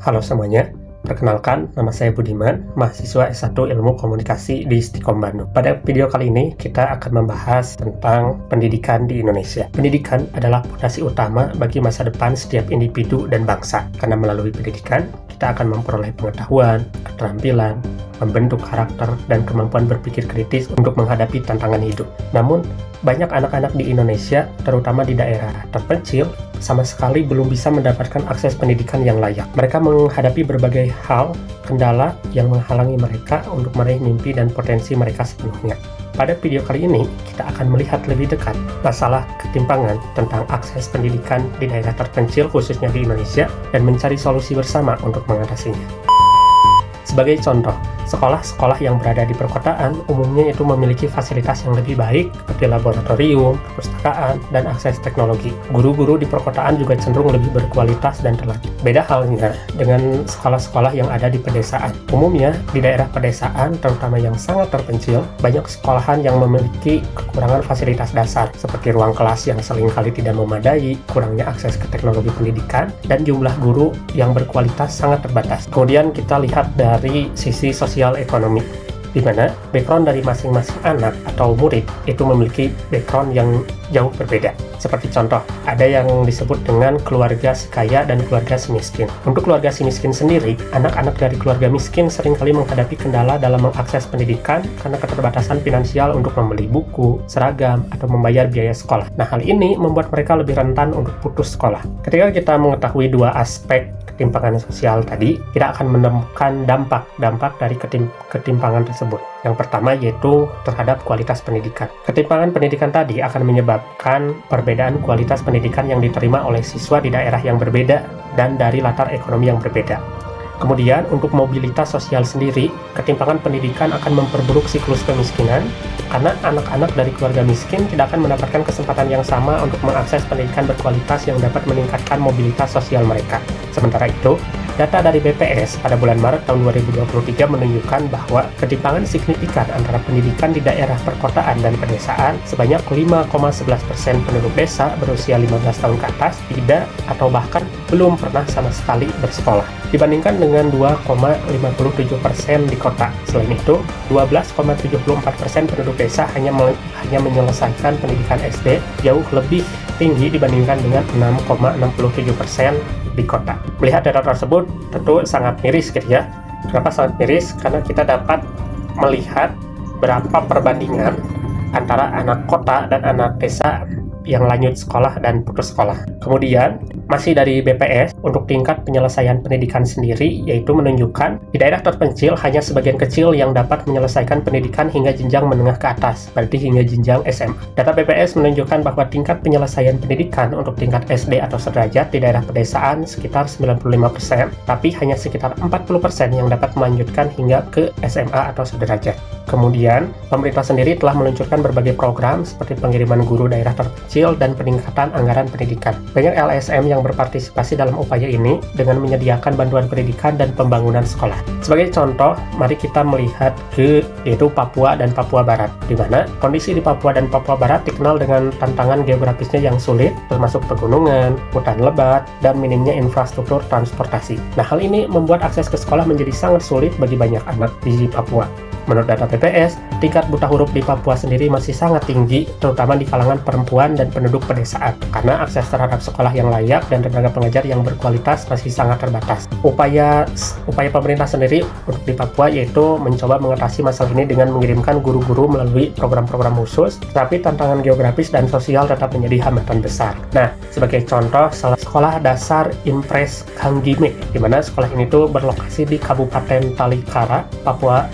Halo semuanya, perkenalkan nama saya Budiman, mahasiswa S1 Ilmu Komunikasi di Stikom Bandung. Pada video kali ini kita akan membahas tentang pendidikan di Indonesia. Pendidikan adalah fondasi utama bagi masa depan setiap individu dan bangsa, karena melalui pendidikan kita akan memperoleh pengetahuan, keterampilan, membentuk karakter, dan kemampuan berpikir kritis untuk menghadapi tantangan hidup. Namun, banyak anak-anak di Indonesia, terutama di daerah terpencil, sama sekali belum bisa mendapatkan akses pendidikan yang layak. Mereka menghadapi berbagai hal, kendala yang menghalangi mereka untuk meraih mimpi dan potensi mereka sepenuhnya. Pada video kali ini, kita akan melihat lebih dekat masalah ketimpangan tentang akses pendidikan di daerah terpencil, khususnya di Indonesia, dan mencari solusi bersama untuk mengatasinya. Sebagai contoh, sekolah-sekolah yang berada di perkotaan umumnya itu memiliki fasilitas yang lebih baik seperti laboratorium, perpustakaan, dan akses teknologi. Guru-guru di perkotaan juga cenderung lebih berkualitas dan terlatih. Beda halnya dengan sekolah-sekolah yang ada di pedesaan. Umumnya, di daerah pedesaan, terutama yang sangat terpencil, banyak sekolahan yang memiliki kekurangan fasilitas dasar, seperti ruang kelas yang seringkali tidak memadai, kurangnya akses ke teknologi pendidikan, dan jumlah guru yang berkualitas sangat terbatas. Kemudian kita lihat dari sisi sosial ekonomi, di mana background dari masing-masing anak atau murid itu memiliki background yang jauh berbeda. Seperti contoh, ada yang disebut dengan keluarga si kaya dan keluarga si miskin. Untuk keluarga si miskin sendiri, anak-anak dari keluarga miskin seringkali menghadapi kendala dalam mengakses pendidikan karena keterbatasan finansial untuk membeli buku, seragam, atau membayar biaya sekolah. Nah, hal ini membuat mereka lebih rentan untuk putus sekolah. Ketika kita mengetahui dua aspek ketimpangan sosial tadi, kita akan menemukan dampak dari ketimpangan tersebut. Yang pertama yaitu terhadap kualitas pendidikan. Ketimpangan pendidikan tadi akan menyebabkan perbedaan kualitas pendidikan yang diterima oleh siswa di daerah yang berbeda dan dari latar ekonomi yang berbeda. Kemudian, untuk mobilitas sosial sendiri, ketimpangan pendidikan akan memperburuk siklus kemiskinan karena anak-anak dari keluarga miskin tidak akan mendapatkan kesempatan yang sama untuk mengakses pendidikan berkualitas yang dapat meningkatkan mobilitas sosial mereka. Sementara itu, data dari BPS pada bulan Maret tahun 2023 menunjukkan bahwa ketimpangan signifikan antara pendidikan di daerah perkotaan dan pedesaan sebanyak 5,11% penduduk desa berusia 15 tahun ke atas tidak atau bahkan belum pernah sama sekali bersekolah, dibandingkan dengan 2,57% di kota. Selain itu, 12,74% penduduk desa hanya menyelesaikan pendidikan SD, jauh lebih tinggi dibandingkan dengan 6,67% di kota. Melihat data tersebut tentu sangat miris gitu ya. Kenapa sangat miris? Karena kita dapat melihat berapa perbandingan antara anak kota dan anak desa yang lanjut sekolah dan putus sekolah. Kemudian, masih dari BPS, untuk tingkat penyelesaian pendidikan sendiri, yaitu menunjukkan di daerah terpencil hanya sebagian kecil yang dapat menyelesaikan pendidikan hingga jenjang menengah ke atas, berarti hingga jenjang SMA. Data BPS menunjukkan bahwa tingkat penyelesaian pendidikan untuk tingkat SD atau sederajat di daerah pedesaan sekitar 95%, tapi hanya sekitar 40% yang dapat melanjutkan hingga ke SMA atau sederajat. Kemudian, pemerintah sendiri telah meluncurkan berbagai program seperti pengiriman guru daerah terpencil dan peningkatan anggaran pendidikan. Banyak LSM yang berpartisipasi dalam upaya ini dengan menyediakan bantuan pendidikan dan pembangunan sekolah. Sebagai contoh, mari kita melihat yaitu Papua dan Papua Barat, di mana kondisi di Papua dan Papua Barat dikenal dengan tantangan geografisnya yang sulit, termasuk pegunungan, hutan lebat, dan minimnya infrastruktur transportasi. Nah, hal ini membuat akses ke sekolah menjadi sangat sulit bagi banyak anak di Papua. Menurut data BPS, tingkat buta huruf di Papua sendiri masih sangat tinggi, terutama di kalangan perempuan dan penduduk pedesaan, karena akses terhadap sekolah yang layak dan tenaga pengajar yang berkualitas masih sangat terbatas. Upaya pemerintah sendiri untuk di Papua yaitu mencoba mengatasi masalah ini dengan mengirimkan guru-guru melalui program-program khusus, tetapi tantangan geografis dan sosial tetap menjadi hambatan besar. Nah, sebagai contoh, salah sekolah dasar Impres Kanggime, di mana sekolah ini tuh berlokasi di Kabupaten Talikara, Papua.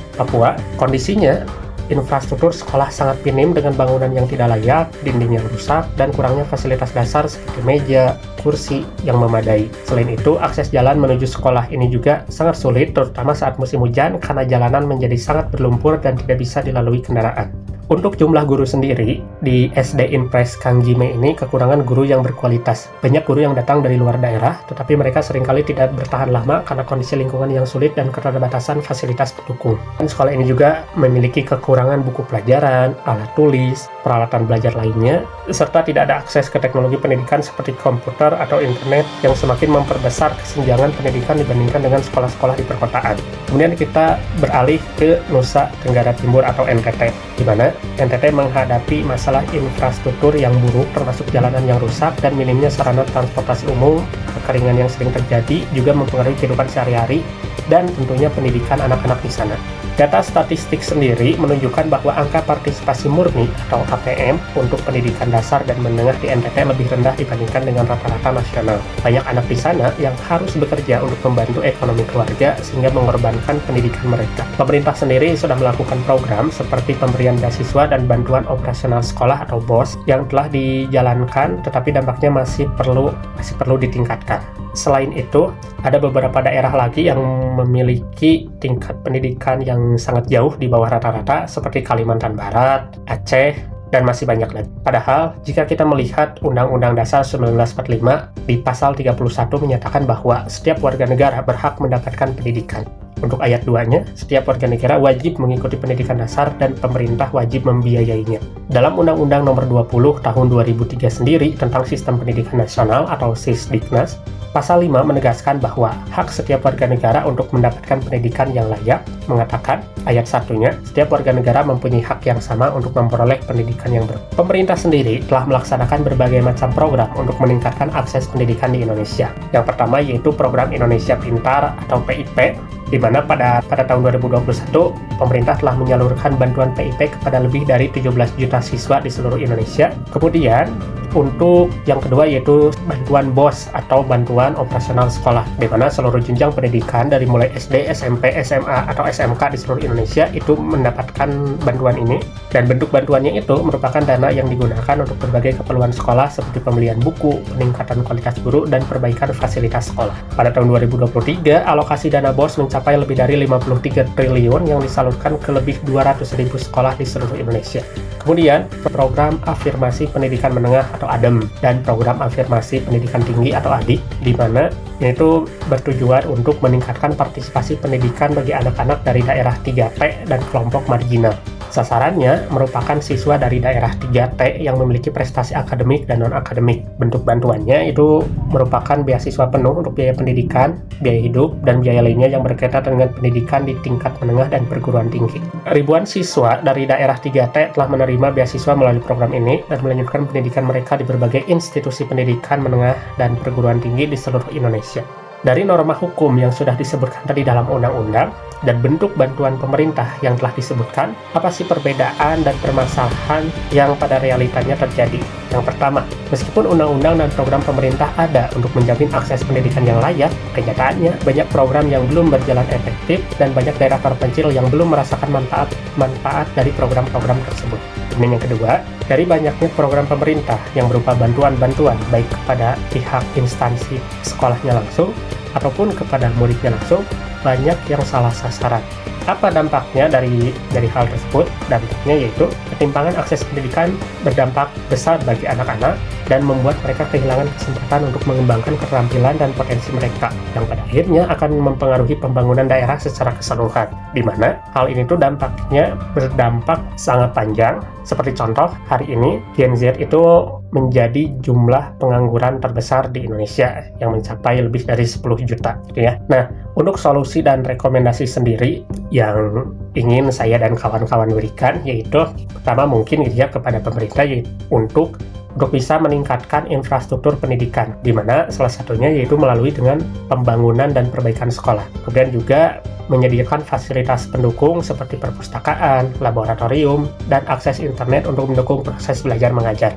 Kondisinya, infrastruktur sekolah sangat minim dengan bangunan yang tidak layak, dinding yang rusak, dan kurangnya fasilitas dasar seperti meja, kursi yang memadai. Selain itu, akses jalan menuju sekolah ini juga sangat sulit, terutama saat musim hujan karena jalanan menjadi sangat berlumpur dan tidak bisa dilalui kendaraan. Untuk jumlah guru sendiri, di SD Impres Kangjime ini kekurangan guru yang berkualitas. Banyak guru yang datang dari luar daerah, tetapi mereka seringkali tidak bertahan lama karena kondisi lingkungan yang sulit dan keterbatasan fasilitas pendukung. Dan sekolah ini juga memiliki kekurangan buku pelajaran, alat tulis, peralatan belajar lainnya, serta tidak ada akses ke teknologi pendidikan seperti komputer atau internet yang semakin memperbesar kesenjangan pendidikan dibandingkan dengan sekolah-sekolah di perkotaan. Kemudian kita beralih ke Nusa Tenggara Timur atau NTT, di mana NTT menghadapi masalah infrastruktur yang buruk termasuk jalanan yang rusak dan minimnya sarana transportasi umum. Kekeringan yang sering terjadi juga mempengaruhi kehidupan sehari-hari dan tentunya pendidikan anak-anak di sana. Data statistik sendiri menunjukkan bahwa angka partisipasi murni atau APM untuk pendidikan dasar dan menengah di NTT lebih rendah dibandingkan dengan rata-rata nasional. Banyak anak di sana yang harus bekerja untuk membantu ekonomi keluarga sehingga mengorbankan pendidikan mereka. Pemerintah sendiri sudah melakukan program seperti pemberian beasiswa dan bantuan operasional sekolah atau BOS yang telah dijalankan, tetapi dampaknya masih perlu ditingkatkan. Selain itu, ada beberapa daerah lagi yang memiliki tingkat pendidikan yang sangat jauh di bawah rata-rata seperti Kalimantan Barat, Aceh, dan masih banyak lagi. Padahal, jika kita melihat Undang-Undang Dasar 1945 di pasal 31 menyatakan bahwa setiap warga negara berhak mendapatkan pendidikan. Untuk ayat 2-nya, setiap warga negara wajib mengikuti pendidikan dasar dan pemerintah wajib membiayainya. Dalam Undang-Undang Nomor 20 Tahun 2003 sendiri tentang Sistem Pendidikan Nasional atau Sisdiknas, Pasal 5 menegaskan bahwa hak setiap warga negara untuk mendapatkan pendidikan yang layak, mengatakan, ayat 1-nya, setiap warga negara mempunyai hak yang sama untuk memperoleh pendidikan yang berkualitas. Pemerintah sendiri telah melaksanakan berbagai macam program untuk meningkatkan akses pendidikan di Indonesia. Yang pertama yaitu program Indonesia Pintar atau PIP, di mana pada tahun 2021, pemerintah telah menyalurkan bantuan PIP kepada lebih dari 17 juta siswa di seluruh Indonesia. Kemudian, untuk yang kedua yaitu bantuan BOS atau bantuan operasional sekolah, di mana seluruh jenjang pendidikan dari mulai SD, SMP, SMA, atau SMK di seluruh Indonesia itu mendapatkan bantuan ini, dan bentuk bantuannya itu merupakan dana yang digunakan untuk berbagai keperluan sekolah seperti pembelian buku, peningkatan kualitas guru, dan perbaikan fasilitas sekolah. Pada tahun 2023, alokasi dana BOS mencapai lebih dari 53 triliun yang disalurkan ke lebih 200.000 sekolah di seluruh Indonesia. Kemudian, program afirmasi pendidikan menengah atau ADEM dan program afirmasi pendidikan tinggi atau ADIK, di mana yaitu bertujuan untuk meningkatkan partisipasi pendidikan bagi anak-anak dari daerah 3T dan kelompok marginal. Sasarannya merupakan siswa dari daerah 3T yang memiliki prestasi akademik dan non-akademik. Bentuk bantuannya itu merupakan beasiswa penuh untuk biaya pendidikan, biaya hidup, dan biaya lainnya yang berkaitan dengan pendidikan di tingkat menengah dan perguruan tinggi. Ribuan siswa dari daerah 3T telah menerima beasiswa melalui program ini dan melanjutkan pendidikan mereka di berbagai institusi pendidikan menengah dan perguruan tinggi di seluruh Indonesia. Dari norma hukum yang sudah disebutkan tadi dalam undang-undang dan bentuk bantuan pemerintah yang telah disebutkan, apa sih perbedaan dan permasalahan yang pada realitanya terjadi? Yang pertama, meskipun undang-undang dan program pemerintah ada untuk menjamin akses pendidikan yang layak, kenyataannya banyak program yang belum berjalan efektif dan banyak daerah terpencil yang belum merasakan manfaat dari program-program tersebut. Dan yang kedua, dari banyaknya program pemerintah yang berupa bantuan-bantuan baik kepada pihak instansi sekolahnya langsung ataupun kepada muridnya langsung, banyak yang salah sasaran. Apa dampaknya dari hal tersebut? Dampaknya yaitu ketimpangan akses pendidikan berdampak besar bagi anak-anak dan membuat mereka kehilangan kesempatan untuk mengembangkan keterampilan dan potensi mereka, yang pada akhirnya akan mempengaruhi pembangunan daerah secara keseluruhan, di mana hal ini tuh dampaknya berdampak sangat panjang. Seperti contoh, hari ini Gen Z itu menjadi jumlah pengangguran terbesar di Indonesia yang mencapai lebih dari 10 juta gitu ya. Nah, untuk solusi dan rekomendasi sendiri yang ingin saya dan kawan-kawan berikan yaitu pertama mungkin gitu ya kepada pemerintah yaitu untuk bisa meningkatkan infrastruktur pendidikan, di mana salah satunya yaitu melalui dengan pembangunan dan perbaikan sekolah. Kemudian juga menyediakan fasilitas pendukung seperti perpustakaan, laboratorium, dan akses internet untuk mendukung proses belajar mengajar.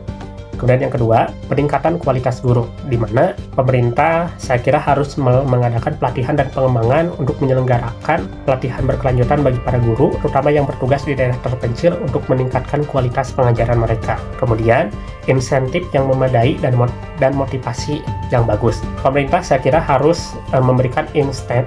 Kemudian yang kedua, peningkatan kualitas guru, di mana pemerintah saya kira harus mengadakan pelatihan dan pengembangan untuk menyelenggarakan pelatihan berkelanjutan bagi para guru, terutama yang bertugas di daerah terpencil untuk meningkatkan kualitas pengajaran mereka. Kemudian, insentif yang memadai dan motivasi yang bagus. Pemerintah saya kira harus memberikan insentif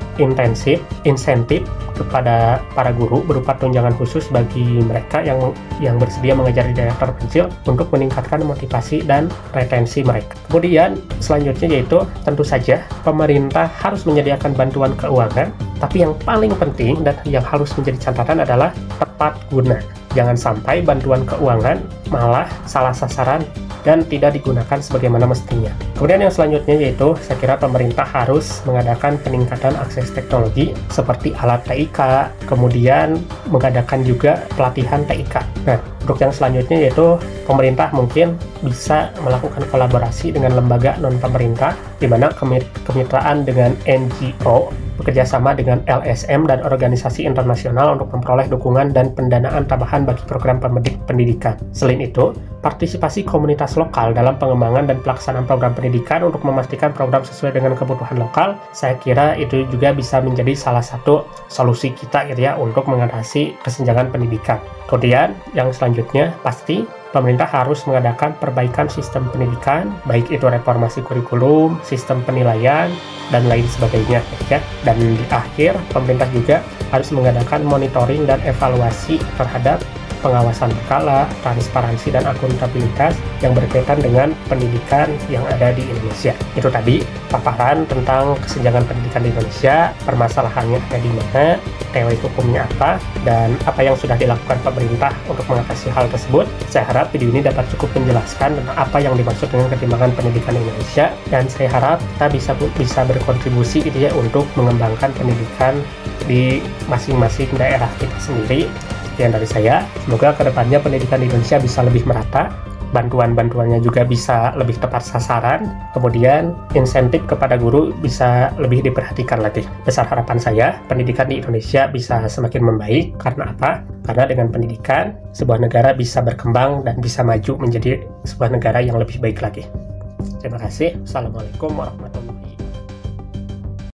kepada para guru berupa tunjangan khusus bagi mereka yang bersedia mengajar di daerah terpencil untuk meningkatkan motivasi dan retensi mereka. Kemudian selanjutnya yaitu tentu saja pemerintah harus menyediakan bantuan keuangan, tapi yang paling penting dan yang harus menjadi catatan adalah tepat guna. Jangan sampai bantuan keuangan malah salah sasaran dan tidak digunakan sebagaimana mestinya. Kemudian yang selanjutnya yaitu saya kira pemerintah harus mengadakan peningkatan akses teknologi seperti alat TIK, kemudian mengadakan juga pelatihan TIK. Nah, untuk yang selanjutnya yaitu pemerintah mungkin bisa melakukan kolaborasi dengan lembaga non-pemerintah, di mana kemitraan dengan NGO, bekerjasama dengan LSM dan organisasi internasional untuk memperoleh dukungan dan pendanaan tambahan bagi program pendidikan. Selain itu, partisipasi komunitas lokal dalam pengembangan dan pelaksanaan program pendidikan untuk memastikan program sesuai dengan kebutuhan lokal, saya kira itu juga bisa menjadi salah satu solusi kita gitu ya untuk mengatasi kesenjangan pendidikan. Kemudian yang selanjutnya pasti pemerintah harus mengadakan perbaikan sistem pendidikan, baik itu reformasi kurikulum, sistem penilaian, dan lain sebagainya ya. Dan di akhir pemerintah juga harus mengadakan monitoring dan evaluasi terhadap pengawasan berkala, transparansi, dan akuntabilitas yang berkaitan dengan pendidikan yang ada di Indonesia. Itu tadi paparan tentang kesenjangan pendidikan di Indonesia, permasalahannya ada di mana, teori hukumnya apa, dan apa yang sudah dilakukan pemerintah untuk mengatasi hal tersebut. Saya harap video ini dapat cukup menjelaskan tentang apa yang dimaksud dengan ketimbangan pendidikan di Indonesia, dan saya harap kita bisa berkontribusi gitu ya untuk mengembangkan pendidikan di masing-masing daerah kita sendiri. Yang dari saya, semoga kedepannya pendidikan di Indonesia bisa lebih merata, bantuan-bantuannya juga bisa lebih tepat sasaran, kemudian insentif kepada guru bisa lebih diperhatikan lagi. Besar harapan saya, pendidikan di Indonesia bisa semakin membaik. Karena apa? Karena dengan pendidikan, sebuah negara bisa berkembang dan bisa maju menjadi sebuah negara yang lebih baik lagi. Terima kasih. Assalamualaikum warahmatullahi wabarakatuh.